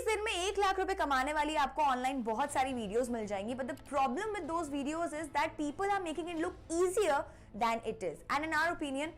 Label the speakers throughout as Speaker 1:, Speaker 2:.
Speaker 1: 30 दिन में 1 लाख रुपए कमाने वाली आपको ऑनलाइन बहुत सारी वीडियोस मिल जाएंगी, but the problem with those videos is that people are making it look easier than it is, and in our opinion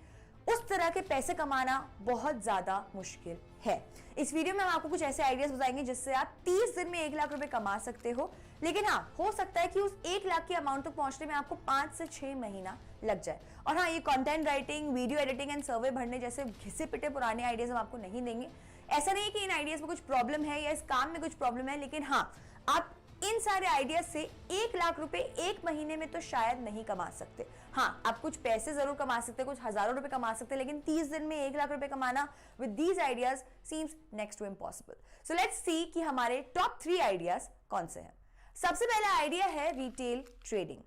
Speaker 1: उस तरह के पैसे कमाना बहुत ज्यादा मुश्किल है। इस वीडियो में हम आपको कुछ ऐसे आइडियाज बताएंगे जिससे आप 30 दिन में 1 लाख रुपए कमा सकते हो, लेकिन हाँ, हो सकता है कि उस 1 लाख की अमाउंट तक पहुंचने में आपको 5 से 6 महीना लग जाए। और हाँ, ये content writing, video editing and सर्वे भरने जैसे घिसे पिटे पुराने आइडियाज हम आपको नहीं देंगे। ऐसा नहीं है कि इन आइडियाज में कुछ प्रॉब्लम है या इस काम में कुछ प्रॉब्लम है, लेकिन हाँ, आप इन सारे आइडियाज से 1 लाख रुपए 1 महीने में तो शायद नहीं कमा सकते। हाँ, आप कुछ पैसे जरूर कमा सकते, कुछ हजारों रुपए कमा सकते, लेकिन 30 दिन में 1 लाख रुपए कमाना with these ideas seems next to impossible. So let's see कि हमारे टॉप 3 आइडियाज कौन से हैं। सबसे पहला आइडिया है रिटेल ट्रेडिंग।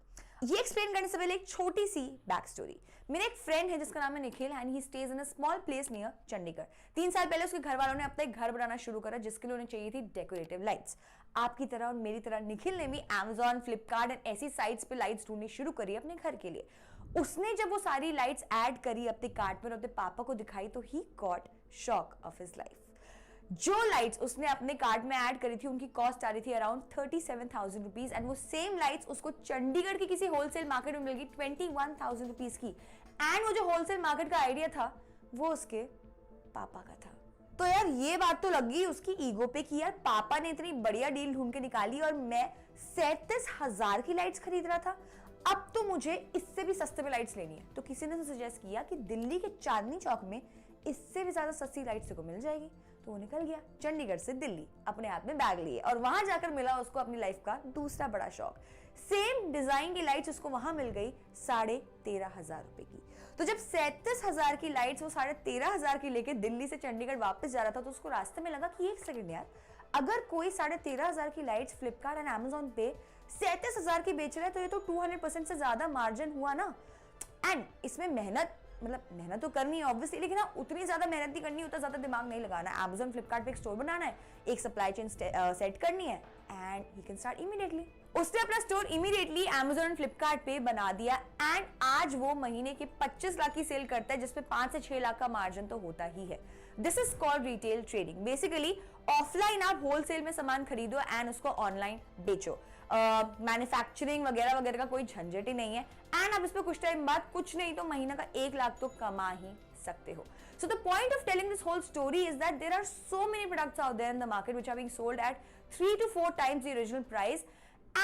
Speaker 1: ये एक्सप्लेन करने से पहले एक छोटी सी बैक स्टोरी। मेरा एक फ्रेंड है जिसका नाम है Nikhil and he stage in a small place near Chandigarh. 3 साल पहले उसके घर वालों ने अपना एक घर बनाना शुरू करा जिसके लिए उन्हें चाहिए थी डेकोरेटिव लाइट्स। आपकी तरह और मेरी तरह निखिल ने भी Amazon, फ्लिपकार्ट एंड ऐसी साइट्स पे लाइट्स ढूंढनी शुरू करी अपने घर के लिए। उसने जब वो सारी लाइट्स ऐड करी अपने कार्ट में और अपने पापा को दिखाई तो he got shock of his life. जो लाइट्स उसने अपने कार्ड में ऐड करी थी उनकी कॉस्ट आ रही थी अराउंड 37,000 रुपीज, एंड वो सेम लाइट्स उसको चंडीगढ़ की किसी होलसेल मार्केट में मिल गई 21,000 रुपीज की। एंड वो जो होलसेल मार्केट का आइडिया था वो उसके पापा का था। तो यार ये बात तो लगी उसकी ईगो पे कि यार पापा ने इतनी बढ़िया डील ढूंढ के निकाली और मैं 37,000 की लाइट्स खरीद रहा था, अब तो मुझे इससे भी सस्ते में लाइट्स लेनी है। तो किसी ने तो सजेस्ट किया कि दिल्ली के चांदनी चौक में इससे भी ज्यादा सस्ती लाइट्स को मिल जाएगी। तो वो निकल गया चंडीगढ़ से दिल्ली अपने हाथ में बैग लिए और वहां जाकर मिला उसको अपनी लाइफ का दूसरा बड़ा शौक। सेम डिजाइन की लाइट्स उसको वहां मिल गई 13,500 रुपए की। तो जब 37,000 की लाइट्स वो 13,500 की लेके दिल्ली से चंडीगढ़ वापस जा रहा था तो उसको रास्ते में लगा कि एक सेकंड यार, अगर कोई 13,500 की लाइट्स फ्लिपकार्ट एंड Amazon पे 37,000 की बेच रहा है तो ये तो 200% से ज्यादा मार्जिन हुआ ना। एंड इसमें मेहनत तो करनी है ऑब्वियसली, लेकिन हाँ, उतनी ज्यादा मेहनत नहीं करनी, उतना ज्यादा दिमाग नहीं लगाना है। Amazon, फ्लिपकार्ट पे एक स्टोर बनाना है, एक सप्लाई चेन सेट करनी है and he can start immediately. उसने अपना स्टोर इमीडिएटली Amazon और फ्लिपकार्ट पे बना दिया एंड आज वो महीने के 25 लाख की सेल करता है जिसमें 5 से 6 लाख का मार्जिन तो होता ही है। This is called retail trading. Basically offline आप होलसेल में सामान खरीदो एंड उसको ऑनलाइन बेचो। मैन्युफैक्चरिंग वगैरह वगैरह का कोई झंझट ही नहीं है एंड आप इस पर कुछ टाइम बाद कुछ नहीं तो महीना का 1 लाख तो कमा ही सकते हो। So the point of telling this whole story is that there are so many products out there in the market which are being sold at 3 to 4 times the original price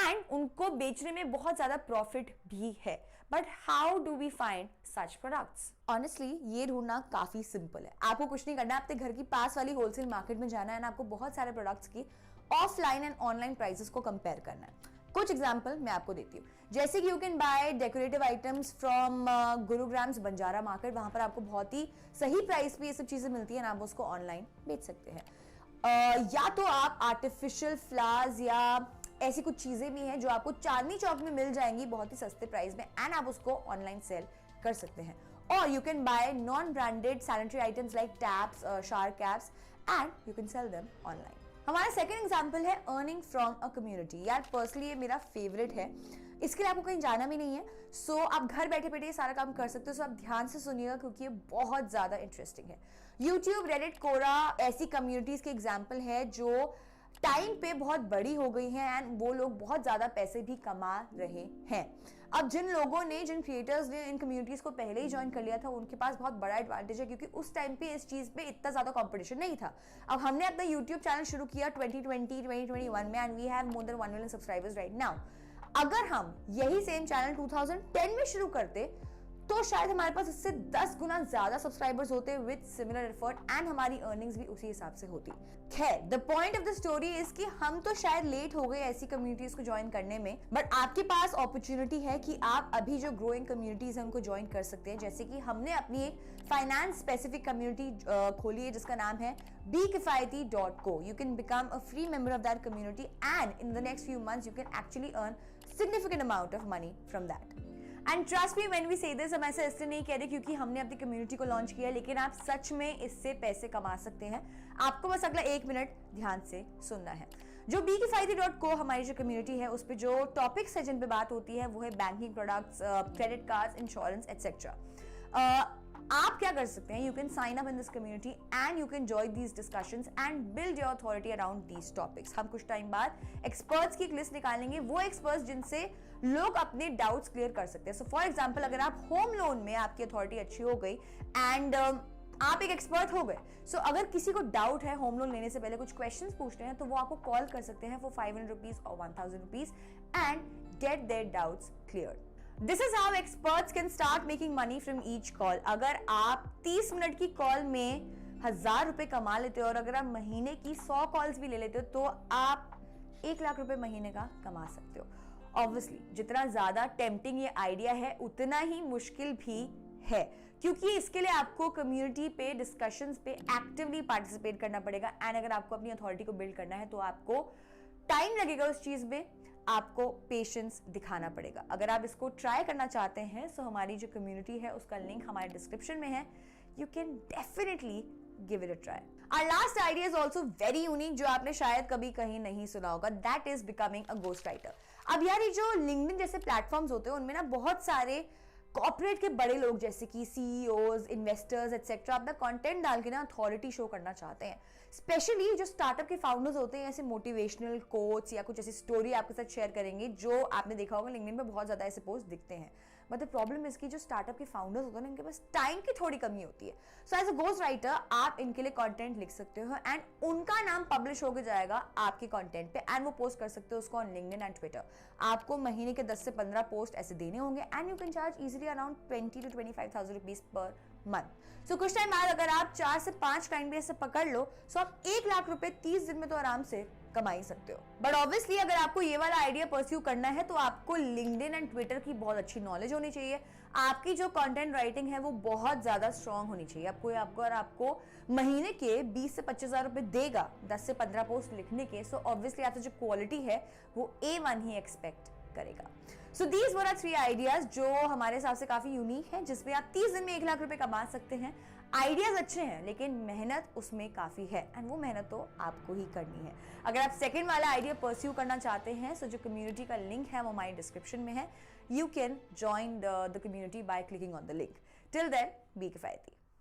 Speaker 1: and उनको बेचने में बहुत ज्यादा profit भी है। But how do we find such products? Honestly, ये ढूंढना काफी सिंपल है। आपको कुछ नहीं करना, आपके घर की पास वाली होलसेल मार्केट में जाना है और आपको बहुत सारे प्रोडक्ट्स की ऑफलाइन एंड ऑनलाइन प्राइसेस को कंपेयर करना है। कुछ एग्जाम्पल मैं आपको देती हूँ, जैसे कि you can buy decorative items from Gurugram's Banjara market. वहां पर आपको बहुत ही सही प्राइस पे ये सब चीजें मिलती है, आप उसको ऑनलाइन बेच सकते हैं। या तो आप आर्टिफिशियल फ्लावर्स या ऐसी कुछ चीजें भी हैं जो आपको चांदनी चौक में मिल जाएंगी बहुत ही सस्ते प्राइस में एंड आप उसको ऑनलाइन सेल कर सकते हैं। और you can bye non branded sanitary items like taps, shower caps and you can sell them online. हमारा सेकंड एग्जांपल है अर्निंग फ्रॉम अ कम्युनिटी। यार पर्सनली ये मेरा फेवरेट है, इसके लिए आपको कहीं जाना भी नहीं है। सो आप घर बैठे बैठे ये सारा काम कर सकते हो। सो आप ध्यान से सुनिएगा क्योंकि ये बहुत ज्यादा इंटरेस्टिंग है। यूट्यूब, रेडिट, कोरा ऐसी कम्युनिटीज के एग्जाम्पल है जो टाइम पे बहुत बड़ी हो गई हैं एंड वो लोग बहुत ज्यादा पैसे भी कमा रहे हैं। अब जिन क्रिएटर्स ने इन कम्युनिटीज को पहले ही ज्वाइन कर लिया था उनके पास बहुत बड़ा एडवांटेज है क्योंकि उस टाइम पे इस चीज पे इतना ज्यादा कंपटीशन नहीं था। अब हमने अपना यूट्यूब चैनल शुरू किया 2020-2021 में and we have more than 1 million subscribers right now. अगर हम यही सेम चैनल 2010 में शुरू करते तो शायद हमारे पास इससे 10 गुना ज्यादा सब्सक्राइबर्स होते विद सिमिलर एफर्ट एंड हमारी अर्निंग्स भी उसी हिसाब से होती। खैर, the point of the story is कि हम तो शायद लेट हो गए ऐसी कम्युनिटीज को ज्वाइन करने में, बट आपके पास अपॉर्चुनिटी है कि आप अभी जो ग्रोइंग कम्युनिटीज हैं उनको ज्वाइन कर सकते हैं। जैसे कि हमने अपनी एक फाइनेंस स्पेसिफिक कम्युनिटी खोली है जिसका नाम है BeKifayati.co. You can become a free member of that community and in the next few months you can actually earn significant amount of money from that. And trust me when we say this, हम ऐसा इसलिए नहीं कह रहे क्योंकि हमने अपनी community को लॉन्च किया, लेकिन आप सच में इससे पैसे कमा सकते हैं। आपको बस अगला 1 मिनट ध्यान से सुनना है। जो BeKifayati.co हमारी जो कम्युनिटी है उस पर जो टॉपिक्स है जिन पे बात होती है वो है banking products, credit cards, insurance etcetera. आप क्या कर सकते हैं, you can sign up in this community and you can join these discussions and build your authority around these topics. हम कुछ टाइम बाद एक्सपर्ट्स की एक लिस्ट निकालेंगे, वो एक्सपर्ट्स जिनसे लोग अपने डाउट्स क्लियर कर सकते हैं। सो फॉर एग्जाम्पल, अगर आप होम लोन में आपकी अथॉरिटी अच्छी हो गई एंड आप एक एक्सपर्ट हो गए, सो अगर किसी को डाउट है होम लोन लेने से पहले कुछ क्वेश्चंस पूछने हैं, तो वो आपको कॉल कर सकते हैं फॉर 500 रुपीज और 1000 rupees and get their doubts cleared. This is how experts can start making money from each call. अगर आप 30 मिनट की कॉल में 1000 रुपए कमा लेते हो और अगर आप महीने की 100 कॉल्स भी ले लेते हो तो आप 1 लाख रुपए महीने का कमा सकते हो। ऑब्वियसली जितना ज्यादा टेम्पटिंग ये आइडिया है उतना ही मुश्किल भी है, क्योंकि इसके लिए आपको कम्युनिटी पे डिस्कशंस पे एक्टिवली पार्टिसिपेट करना पड़ेगा एंड अगर आपको अपनी अथॉरिटी को बिल्ड करना है तो आपको टाइम लगेगा उस चीज में, आपको पेशेंस दिखाना पड़ेगा। अगर आप इसको ट्राई करना चाहते हैं तो हमारी जो कम्युनिटी है उसका लिंक हमारे डिस्क्रिप्शन में है, you can definitely give it a try. Our last idea is also very unique, जो आपने शायद कभी कहीं नहीं सुना होगा, that is becoming a ghost writer। अब यार ये जो लिंक्डइन जैसे प्लेटफॉर्म्स होते हैं उनमें ना बहुत सारे कॉर्पोरेट के बड़े लोग जैसे कि सीईओज, इन्वेस्टर्स एटसेट्रा अपना कंटेंट डाल के ना अथॉरिटी शो करना चाहते हैं। स्पेशली जो स्टार्टअप के फाउंडर्स होते हैं ऐसे मोटिवेशनल कोट्स या कुछ ऐसी स्टोरी आपके साथ शेयर करेंगे, जो आपने देखा होगा लिंक्डइन पे बहुत ज्यादा ऐसे पोस्ट दिखते हैं। बट द प्रॉब्लम इसकी जो स्टार्टअप के फाउंडर्स होते हैं इनके पास टाइम की थोड़ी कमी होती है। So as a ghost writer आप इनके लिए कंटेंट लिख सकते हो एंड उनका नाम पब्लिश होकर जाएगा आपके कंटेंट पे एंड वो पोस्ट कर सकते हो उसको ऑन लिंक्डइन एंड ट्विटर। आपको महीने के 10 से 15 पोस्ट ऐसे देने होंगे and you can charge easily around 20 to 25,000 rupees per month. So कुछ टाइम बाद अगर आप 4 से 5 क्लाइंट भी ऐसे पकड़ लो सो आप 1 लाख रुपए 30 दिन में तो आराम से कमा ही सकते हो। बट ऑब्वियसली अगर आपको ये वाला आइडिया परस्यू करना है तो आपको लिंक्डइन एंड ट्विटर की बहुत अच्छी नॉलेज होनी चाहिए। आपकी जो कंटेंट राइटिंग है वो बहुत ज्यादा स्ट्रांग होनी चाहिए। आपको महीने के 20 से 25,000 रुपए देगा 10 से 15 पोस्ट लिखने के, सो ऑब्वियसली आपसे जो क्वालिटी है वो A1 ही एक्सपेक्ट करेगा। So these were are 3 ideas जो हमारे हिसाब से काफी यूनिक है, जिसमें आप 30 दिन में 1 लाख रुपए कमा सकते हैं। आइडियाज अच्छे हैं लेकिन मेहनत उसमें काफी है एंड वो मेहनत तो आपको ही करनी है। अगर आप सेकंड वाला आइडिया परस्यू करना चाहते हैं सो जो कम्युनिटी का लिंक है वो हमारी डिस्क्रिप्शन में है। You can join the community by clicking on the link. Till then be किफायती।